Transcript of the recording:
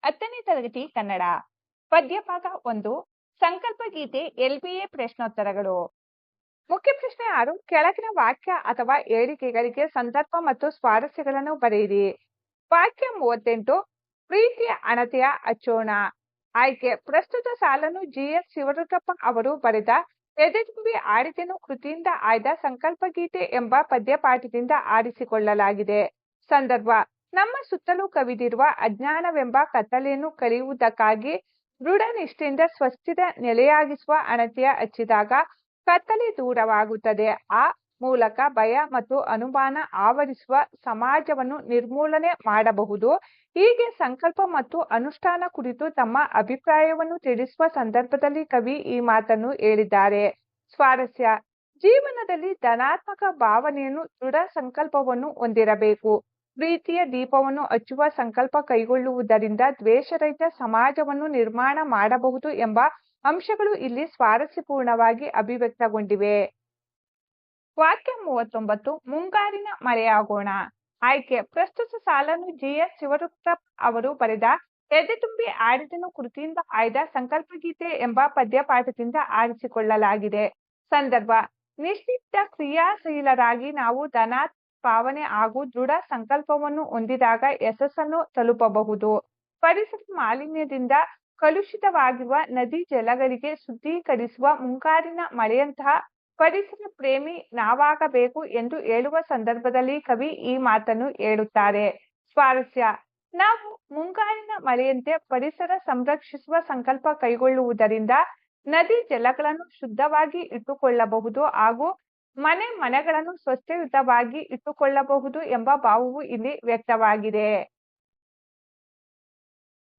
10ನೇ ತರಗತಿ ಕನ್ನಡ ಪದ್ಯಭಾಗ 1 ಸಂಕಲ್ಪ ಗೀತೆ LBA ಪ್ರಶ್ನೋತ್ತರಗಳು. ಮುಖ್ಯ ಪ್ರಶ್ನೆ 6. ಕೆಳಗಿನ ವಾಕ್ಯ ಅಥವಾ ಹೇಳಿಕೆಗಳಿಗೆ ಸಂದರ್ಭ ಮತ್ತು ಸ್ವಾರಸ್ಯಗಳನ್ನು ಬರೆಯಿರಿ. ವಾಕ್ಯ 38. ಪ್ರೀತಿಯ ಅಣತೆಯ ಹಚ್ಚೋಣ. ಆಯ್ಕೆ. ಪ್ರಸ್ತುತ ಸಾಲನ್ನು GS ಶಿವರುದ್ರಪ್ಪ ಅವರು ಬರೆದ ಎದೆತುಂಬಿ ಆಡಿದೆನು ಕೃತಿಯಿಂದ ಆಯ್ದ ಸಂಕಲ್ಪ ಗೀತೆ ಎಂಬ ಪದ್ಯಪಾಠದಿಂದ ಆರಿಸಿಕೊಳ್ಳಲಾಗಿದೆ. ಸಂದರ್ಭ. ನಮ್ಮ ಸುತ್ತಲೂ ಕವಿದಿರುವ ಅಜ್ಞಾನವೆಂಬ ಕತ್ತಲೆಯನ್ನು ಕಳೆಯುವುದಕ್ಕಾಗಿ ದೃಢ ನಿಷ್ಠೆಯಿಂದ ಸ್ವಸ್ಥಿತ ನೆಲೆಯಾಗಿಸುವ ಅಣತೆಯ ಹಚ್ಚಿದಾಗ ಕತ್ತಲೆ ದೂರವಾಗುತ್ತದೆ. ಆ ಮೂಲಕ ಭಯ ಮತ್ತು ಅನುಮಾನ ಆವರಿಸುವ ಸಮಾಜವನ್ನು ನಿರ್ಮೂಲನೆ ಮಾಡಬಹುದು. ಹೀಗೆ ಸಂಕಲ್ಪ ಮತ್ತು ಅನುಷ್ಠಾನ ಕುರಿತು ತಮ್ಮ ಅಭಿಪ್ರಾಯವನ್ನು ತಿಳಿಸುವ ಸಂದರ್ಭದಲ್ಲಿ ಕವಿ ಈ ಮಾತನ್ನು ಹೇಳಿದ್ದಾರೆ. ಸ್ವಾರಸ್ಯ. ಜೀವನದಲ್ಲಿ ಧನಾತ್ಮಕ ಭಾವನೆಯನ್ನು ದೃಢ ಸಂಕಲ್ಪವನ್ನು ಹೊಂದಿರಬೇಕು. ಪ್ರೀತಿಯ ದೀಪವನ್ನು ಹಚ್ಚುವ ಸಂಕಲ್ಪ ಕೈಗೊಳ್ಳುವುದರಿಂದ ದ್ವೇಷರಹಿತ ಸಮಾಜವನ್ನು ನಿರ್ಮಾಣ ಮಾಡಬಹುದು ಎಂಬ ಅಂಶಗಳು ಇಲ್ಲಿ ಸ್ವಾರಸ್ಯಪೂರ್ಣವಾಗಿ ಅಭಿವ್ಯಕ್ತಗೊಂಡಿವೆ. ವಾಕ್ಯ 39. ಮುಂಗಾರಿನ ಮಳೆಯಾಗೋಣ. ಆಯ್ಕೆ. ಪ್ರಸ್ತುತ ಸಾಲನ್ನು GS ಶಿವರುದ್ರಪ್ಪ ಅವರು ಬರೆದ ಎದೆತುಂಬಿ ಆಡಿದೆನು ಕೃತಿಯಿಂದ ಆಯ್ದ ಸಂಕಲ್ಪ ಗೀತೆ ಎಂಬ ಪದ್ಯಪಾಠದಿಂದ ಆರಿಸಿಕೊಳ್ಳಲಾಗಿದೆ. ಸಂದರ್ಭ. ನಿಶ್ಚಿತ ಕ್ರಿಯಾಶೀಲರಾಗಿ ನಾವು ಧನಾತ್ಮಕ ಭಾವನೆ ಹಾಗೂ ದೃಢ ಸಂಕಲ್ಪವನ್ನು ಹೊಂದಿದಾಗ ಯಶಸ್ಸನ್ನು ತಲುಪಬಹುದು. ಪರಿಸರ ಮಾಲಿನ್ಯದಿಂದ ಕಲುಷಿತವಾಗಿರುವ ನದಿ ಜಲಗಳಿಗೆ ಶುದ್ಧೀಕರಿಸುವ ಮುಂಗಾರಿನ ಮಳೆಯಂತಹ ಪರಿಸರ ಪ್ರೇಮಿ ನಾವಾಗಬೇಕು ಎಂದು ಹೇಳುವ ಸಂದರ್ಭದಲ್ಲಿ ಕವಿ ಈ ಮಾತನ್ನು ಹೇಳುತ್ತಾರೆ. ಸ್ವಾರಸ್ಯ. ನಾವು ಮುಂಗಾರಿನ ಮಳೆಯಂತೆ ಪರಿಸರ ಸಂರಕ್ಷಿಸುವ ಸಂಕಲ್ಪ ಕೈಗೊಳ್ಳುವುದರಿಂದ ನದಿ ಜಲಗಳನ್ನು ಶುದ್ಧವಾಗಿ ಇಟ್ಟುಕೊಳ್ಳಬಹುದು ಹಾಗೂ ಮನೆಗಳನ್ನು ಸ್ವಚ್ಛಯುತವಾಗಿ ಇಟ್ಟುಕೊಳ್ಳಬಹುದು ಎಂಬ ಭಾವವು ಇಲ್ಲಿ ವ್ಯಕ್ತವಾಗಿದೆ.